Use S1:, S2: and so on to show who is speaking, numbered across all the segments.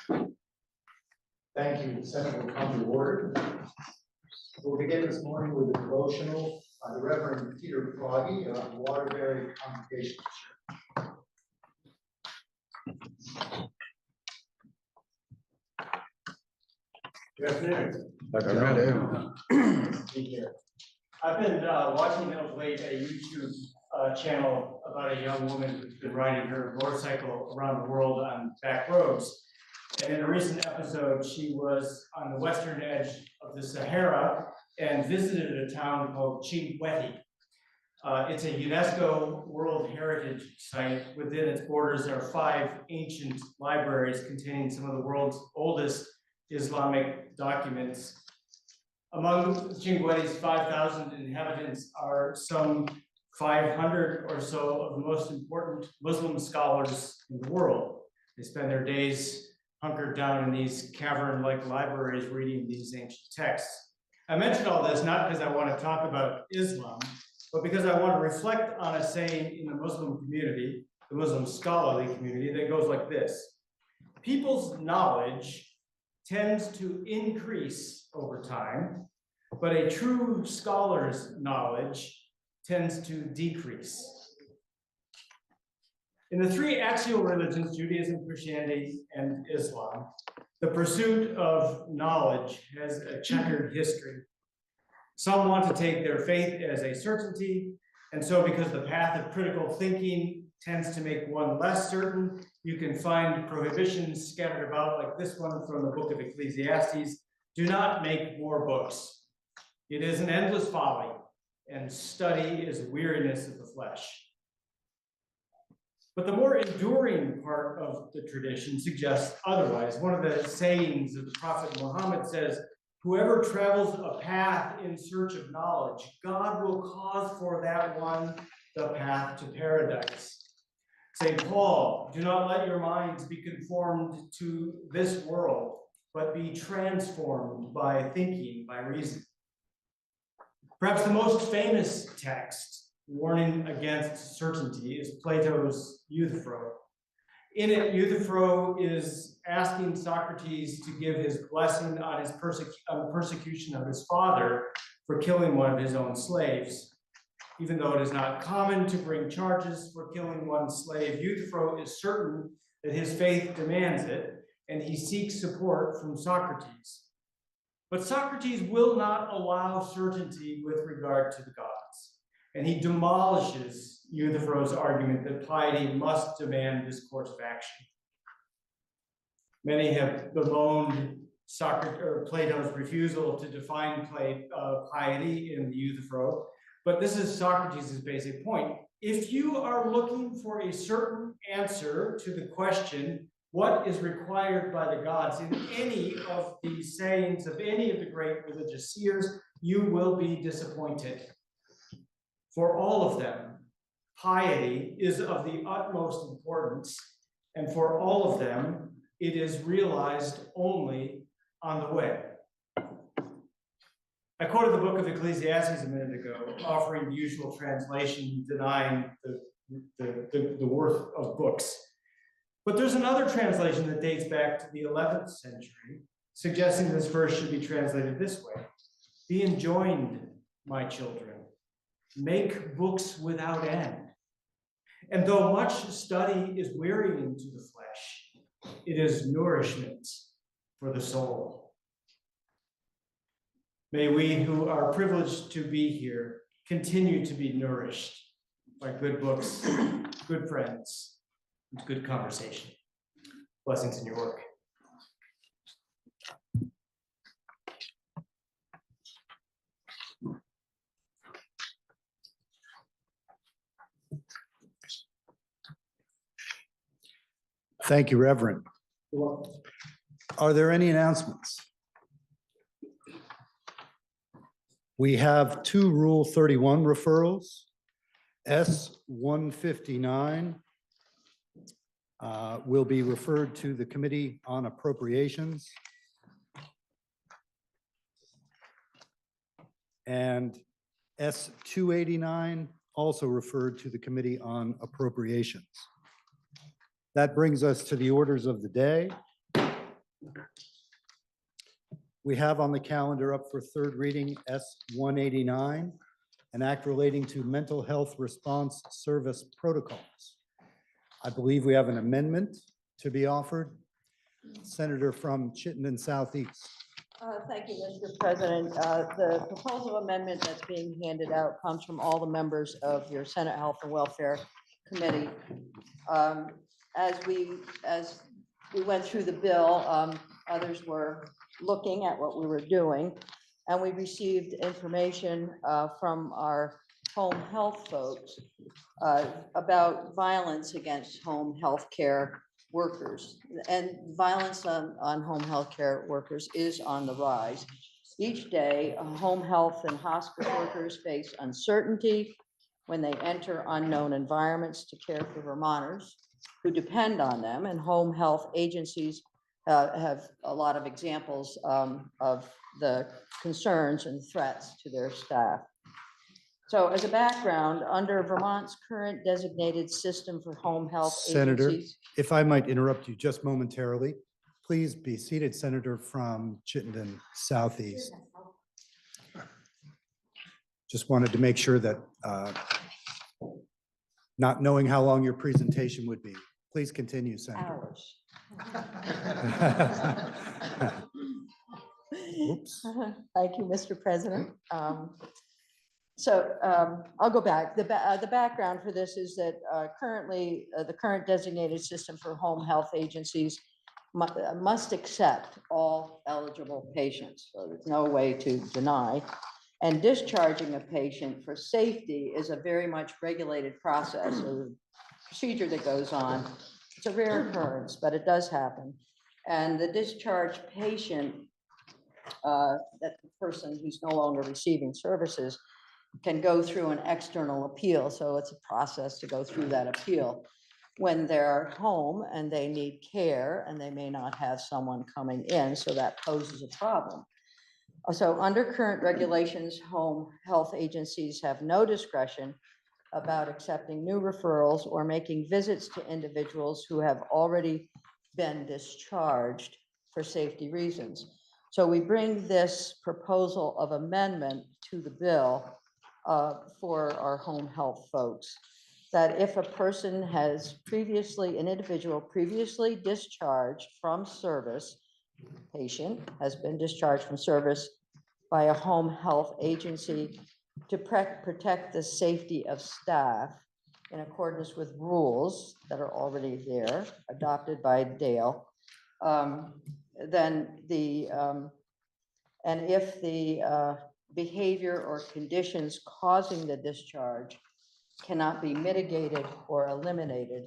S1: Thank you. The session will come to order. We'll begin this morning with a devotional by the Reverend Peter Froggy of Waterbury Congregational Church.
S2: Good afternoon. I've been watching of late a YouTube channel about a young woman who's been riding her motorcycle around the world on back roads. And in a recent episode, she was on the western edge of the Sahara and visited a town called Chinguetti. It's a UNESCO World Heritage Site. Within its borders are 5 ancient libraries containing some of the world's oldest Islamic documents. Among Chinguetti's 5,000 inhabitants are some 500 or so of the most important Muslim scholars in the world. They spend their days hunkered down in these cavern-like libraries reading these ancient texts. I mention all this not because I want to talk about Islam, but because I want to reflect on a saying in the Muslim community, the Muslim scholarly community, that goes like this: people's knowledge tends to increase over time, but a true scholar's knowledge tends to decrease. In the 3 axial religions, Judaism, Christianity, and Islam, the pursuit of knowledge has a checkered history. Some want to take their faith as a certainty, and so because the path of critical thinking tends to make one less certain, you can find prohibitions scattered about like this one from the book of Ecclesiastes: do not make more books. It is an endless folly, and study is weariness of the flesh. But the more enduring part of the tradition suggests otherwise. One of the sayings of the Prophet Muhammad says, whoever travels a path in search of knowledge, God will cause for that one the path to paradise. St. Paul, do not let your minds be conformed to this world, but be transformed by thinking, by reason. Perhaps the most famous text warning against certainty is Plato's Euthyphro. In it, Euthyphro is asking Socrates to give his blessing on his persecution of his father for killing one of his own slaves. Even though it is not common to bring charges for killing one's slave, Euthyphro is certain that his faith demands it, and he seeks support from Socrates. But Socrates will not allow certainty with regard to the gods, and he demolishes Euthyphro's argument that piety must demand this course of action. Many have bemoaned Plato's refusal to define piety in the Euthyphro, but this is Socrates' basic point. If you are looking for a certain answer to the question, what is required by the gods, in any of the sayings of any of the great religious seers, you will be disappointed. For all of them, piety is of the utmost importance, and for all of them, it is realized only on the way. I quoted the book of Ecclesiastes a minute ago, offering the usual translation, denying the worth of books. But there's another translation that dates back to the 11th century, suggesting this verse should be translated this way: be enjoined, my children, make books without end. And though much study is wearying to the flesh, it is nourishment for the soul. May we who are privileged to be here continue to be nourished by good books, good friends, and good conversation. Blessings in your work.
S1: Thank you, Reverend. Are there any announcements? We have 2 Rule 31 referrals. S-159 will be referred to the Committee on Appropriations. And S-289 also referred to the Committee on Appropriations. That brings us to the orders of the day. We have on the calendar up for third reading S 189, an act relating to mental health response service protocols. I believe we have an amendment to be offered. Senator from Chittenden Southeast.
S3: Thank you, Mr. President. The proposal amendment that's being handed out comes from all the members of your Senate Health and Welfare Committee. As we went through the bill, others were looking at what we were doing, and we received information from our home health folks about violence against home health care workers. And violence on home health care workers is on the rise. Each day, home health and hospice workers face uncertainty when they enter unknown environments to care for Vermonters who depend on them, and home health agencies have a lot of examples of the concerns and threats to their staff. So as a background, under Vermont's current designated system for home health
S1: Senator,
S3: agencies.
S1: if I might interrupt you just momentarily, please be seated. Senator from Chittenden Southeast. Just wanted to make sure that, not knowing how long your presentation would be, please continue, Senator.
S3: Hours.
S1: Oops.
S3: Thank you, Mr. President. I'll go back. The background for this is that currently, the current designated system for home health agencies must accept all eligible patients. So there's no way to deny. And discharging a patient for safety is a very much regulated process, a procedure that goes on. It's a rare occurrence, but it does happen. And the discharged patient, that the person who's no longer receiving services, can go through an external appeal. So it's a process to go through that appeal. When they're home and they need care and they may not have someone coming in, so that poses a problem. So under current regulations, home health agencies have no discretion about accepting new referrals or making visits to individuals who have already been discharged for safety reasons. So we bring this proposal of amendment to the bill for our home health folks, that if a person has an individual previously discharged from service, patient has been discharged from service by a home health agency to protect the safety of staff in accordance with rules that are already there, adopted by Dale, and if the behavior or conditions causing the discharge cannot be mitigated or eliminated,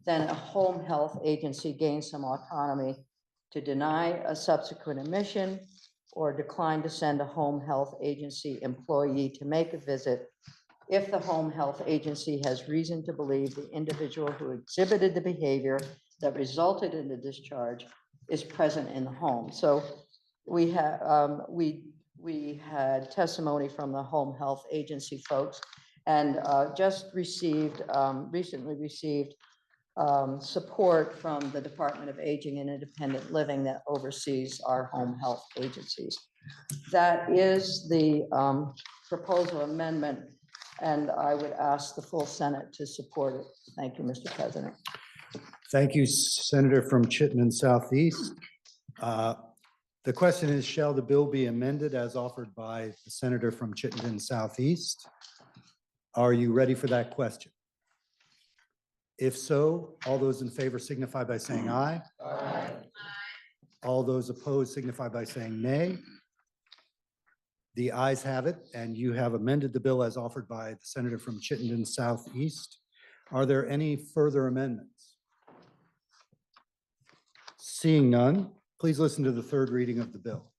S3: then a home health agency gains some autonomy to deny a subsequent admission or decline to send a home health agency employee to make a visit if the home health agency has reason to believe the individual who exhibited the behavior that resulted in the discharge is present in the home. So we had testimony from the home health agency folks, and recently received support from the Department of Aging and Independent Living that oversees our home health agencies. That is the proposal amendment, and I would ask the full Senate to support it. Thank you, Mr. President.
S1: Thank you, Senator from Chittenden Southeast. The question is, shall the bill be amended as offered by the Senator from Chittenden Southeast? Are you ready for that question? If so, all those in favor signify by saying aye.
S3: Aye.
S1: All those opposed signify by saying nay. The ayes have it, and you have amended the bill as offered by the Senator from Chittenden Southeast. Are there any further amendments? Seeing none, please listen to the third reading of the bill.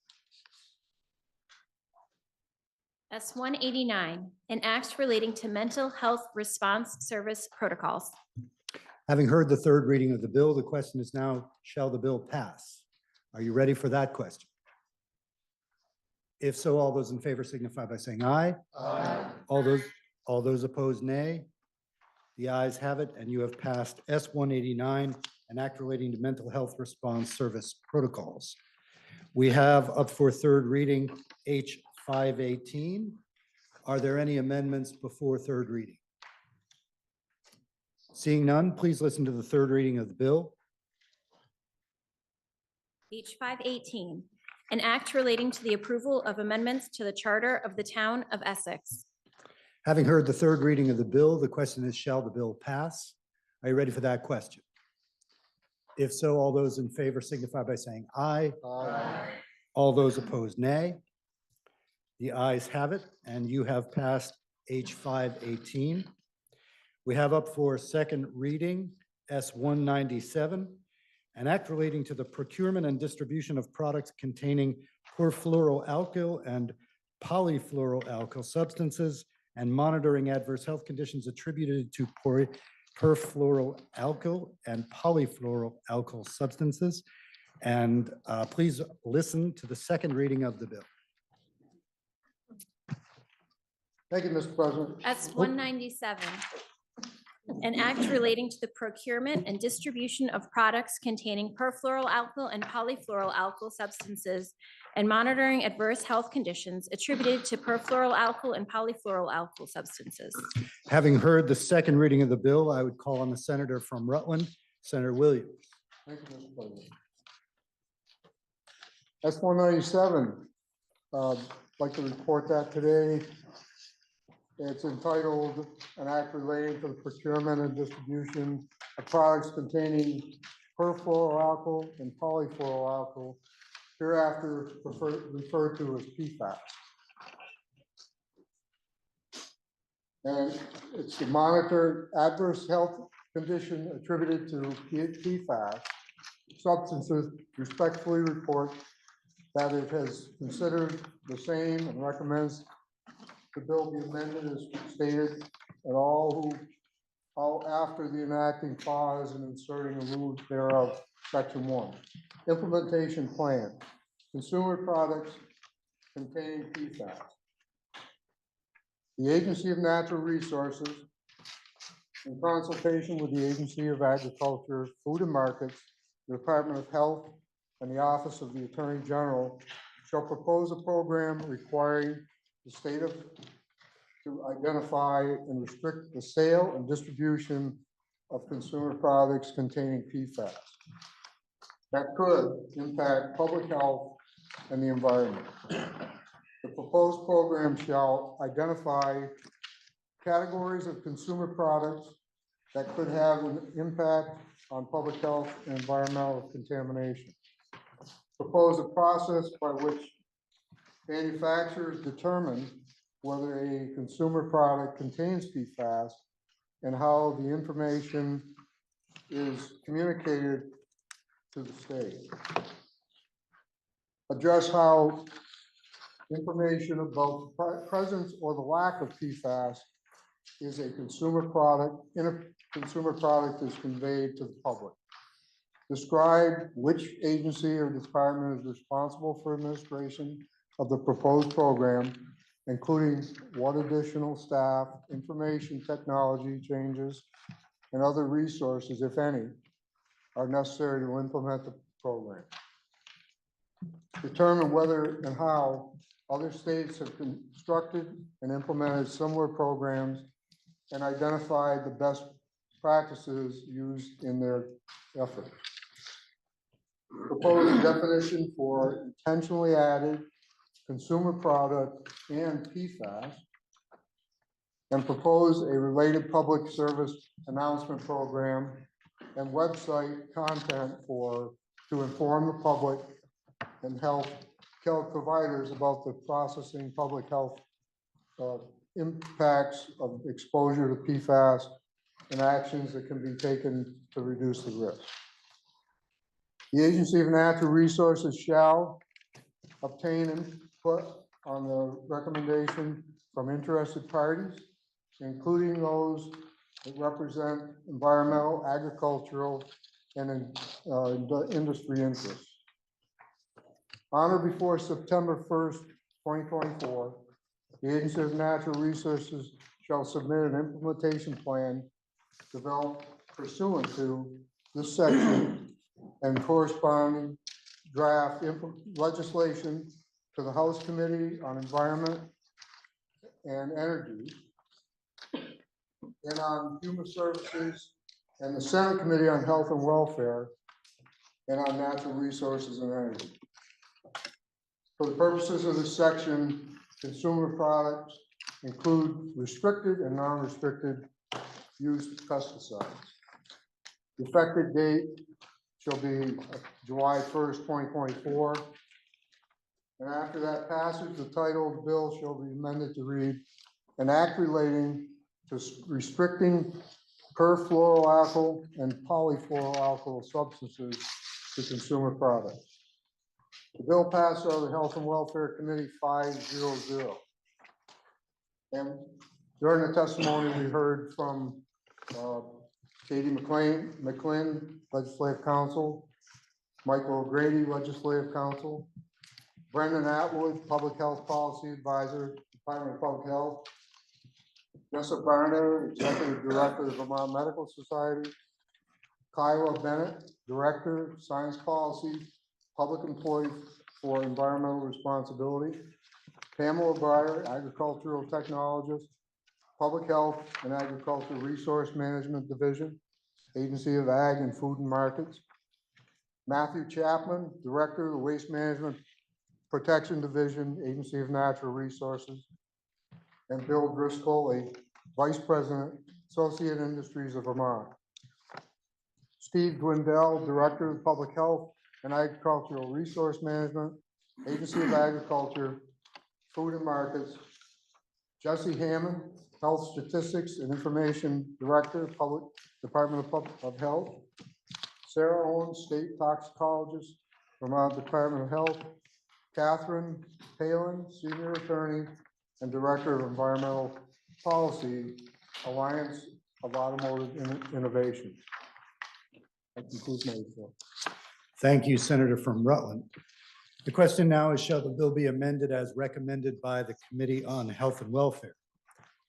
S4: S 189, an act relating to mental health response service protocols.
S1: Having heard the third reading of the bill, the question is now, shall the bill pass? Are you ready for that question? If so, all those in favor signify by saying aye.
S3: Aye.
S1: All those opposed, nay. The ayes have it, and you have passed S 189 an act relating to mental health response service protocols. We have up for third reading H 518. Are there any amendments before third reading? Seeing none, please listen to the third reading of the bill.
S4: H 518, an act relating to the approval of amendments to the Charter of the Town of Essex.
S1: Having heard the third reading of the bill, the question is, shall the bill pass? Are you ready for that question? If so, all those in favor signify by saying aye.
S5: Aye.
S1: All those opposed, nay. The ayes have it, and you have passed H 518. We have up for second reading S 197, an act relating to the procurement and distribution of products containing perfluoroalkyl and polyfluoroalkyl substances and monitoring adverse health conditions attributed to perfluoroalkyl and polyfluoroalkyl substances. And please listen to the second reading of the bill.
S5: Thank you, Mr. President.
S4: S 197, an act relating to the procurement and distribution of products containing perfluoroalkyl and polyfluoroalkyl substances and monitoring adverse health conditions attributed to perfluoroalkyl and polyfluoroalkyl substances.
S1: Having heard the second reading of the bill, I would call on the senator from Rutland, Senator Williams.
S5: Thank you, Mr. President. S 197, I'd like to report that today. It's entitled an act relating to the procurement and distribution of products containing perfluoroalkyl and polyfluoroalkyl, hereafter referred to as PFAS. And it's to monitor adverse health condition attributed to PFAS substances, respectfully report that it has considered the same and recommends the bill be amended as stated, and all after the enacting clause and inserting the rules thereof, section 1. Implementation plan, consumer products containing PFAS. The Agency of Natural Resources, in consultation with the Agency of Agriculture, Food and Markets, the Department of Health, and the Office of the Attorney General, shall propose a program requiring the state to identify and restrict the sale and distribution of consumer products containing PFAS that could impact public health and the environment. The proposed program shall identify categories of consumer products that could have an impact on public health and environmental contamination. Propose a process by which manufacturers determine whether a consumer product contains PFAS and how the information is communicated to the state. Address how information about the presence or the lack of PFAS is a consumer product, in a consumer product is conveyed to the public. Describe which agency or department is responsible for administration of the proposed program, including what additional staff, information technology changes, and other resources, if any, are necessary to implement the program. Determine whether and how other states have constructed and implemented similar programs and identify the best practices used in their effort. Propose a definition for intentionally added consumer product and PFAS, and propose a related public service announcement program and website content to inform the public and health care providers about the processing public health impacts of exposure to PFAS and actions that can be taken to reduce the risk. The Agency of Natural Resources shall obtain input on the recommendation from interested parties, including those that represent environmental, agricultural, and industry interests. On or before September 1st, 2024, the Agency of Natural Resources shall submit an implementation plan developed pursuant to this section and corresponding draft legislation to the House Committee on Environment and Energy and on Human Services and the Senate Committee on Health and Welfare and on Natural Resources and Energy. For the purposes of this section, consumer products include restricted and non-restricted use pesticides. The effective date shall be July 1st, 2024. And after that passage, the title of the bill shall be amended to read, an act relating to restricting perfluoroalkyl and polyfluoroalkyl substances to consumer products. The bill passed out of the Health and Welfare Committee 500. And during the testimony, we heard from Katie McLean, Legislative Counsel, Michael O'Grady, Legislative Counsel, Brendan Atwood, Public Health Policy Advisor, Department of Public Health, Joseph Barner, Executive Director of Vermont Medical Society, Kyle Bennett, Director, Science Policy, Public Employee for Environmental Responsibility, Pamela Breyer, Agricultural Technologist, Public Health and Agricultural Resource Management Division, Agency of Ag and Food and Markets, Matthew Chapman, Director of the Waste Management Protection Division, Agency of Natural Resources, and Bill Driscoll, a Vice President, Associate Industries of Vermont. Steve Gwendell, Director of Public Health and Agricultural Resource Management, Agency of Agriculture, Food and Markets. Jesse Hammond, Health Statistics and Information Director, Public Department of Health. Sarah Owens, State Toxicologist, Vermont Department of Health. Catherine Palin, Senior Attorney and Director of Environmental Policy, Alliance of Automotive Innovation. That concludes my report.
S1: Thank you, Senator from Rutland. The question now is, shall the bill be amended as recommended by the Committee on Health and Welfare?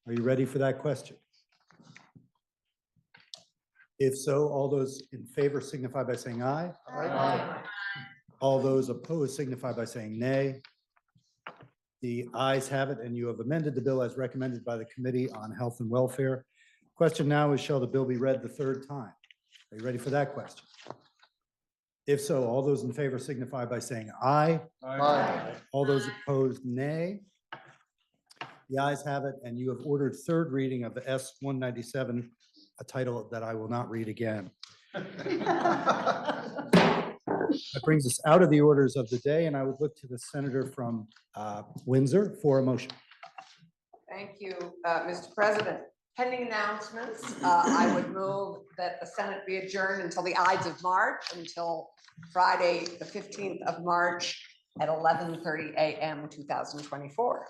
S1: Are you ready for that question? If so, all those in favor signify by saying aye.
S5: Aye.
S1: All those opposed signify by saying nay. The ayes have it, and you have amended the bill as recommended by the Committee on Health and Welfare. Question now is, shall the bill be read the third time? Are you ready for that question? If so, all those in favor signify by saying aye.
S5: Aye.
S1: All those opposed, nay. The ayes have it, and you have ordered third reading of the S-197, a title that I will not read again. That brings us out of the orders of the day, and I would look to the senator from Windsor for a motion.
S6: Thank you, Mr. President. Pending announcements, I would move that the Senate be adjourned until the Ides of March, until Friday, the 15th of March at 11:30 a.m. 2024.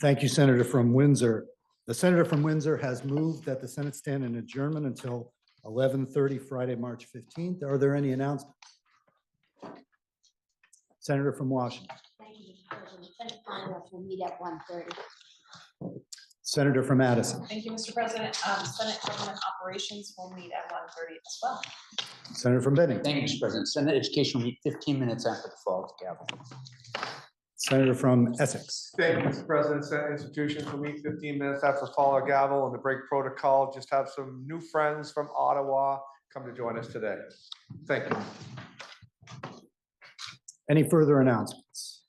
S1: Thank you, Senator from Windsor. The senator from Windsor has moved that the Senate stand in adjournment until 11:30 Friday, March 15th. Are there any announcements? Senator from Washington.
S7: Thank you, Mr. President. Senate Congress will meet at 1:30.
S1: Senator from Addison.
S8: Thank you, Mr. President. Senate Government Operations will meet at 1:30 as well.
S1: Senator from Bennington.
S9: Thank you, Mr. President. Senate Education will meet 15 minutes after the fall of the gavel.
S1: Senator from Essex.
S10: Thank you, Mr. President. Senate institutions will meet 15 minutes after fall of gavel and the break protocol. Just have some new friends from Ottawa come to join us today. Thank you.
S1: Any further announcements?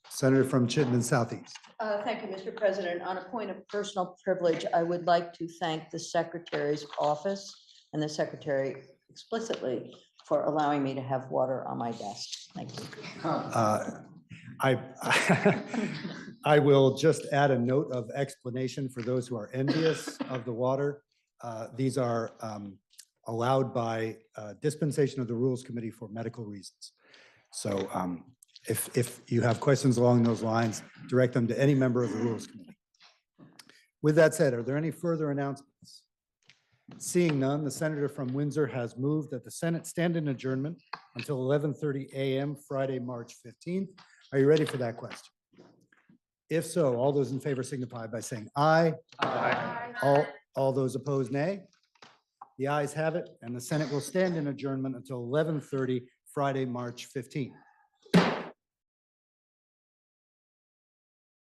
S1: Senator from Chittenden Southeast.
S3: Thank you, Mr. President. On a point of personal privilege, I would like to thank the Secretary's office and the Secretary explicitly for allowing me to have water on my desk. Thank you.
S1: I will just add a note of explanation for those who are envious of the water. These are allowed by dispensation of the Rules Committee for medical reasons. So if you have questions along those lines, direct them to any member of the Rules Committee. With that said, are there any further announcements? Seeing none, the senator from Windsor has moved that the Senate stand in adjournment until 11:30 a.m. Friday, March 15th. Are you ready for that question? If so, all those in favor signify by saying aye.
S10: Aye.
S1: All those opposed, nay. The The ayes have it, and the Senate will stand in adjournment until 11:30 Friday, March 15th.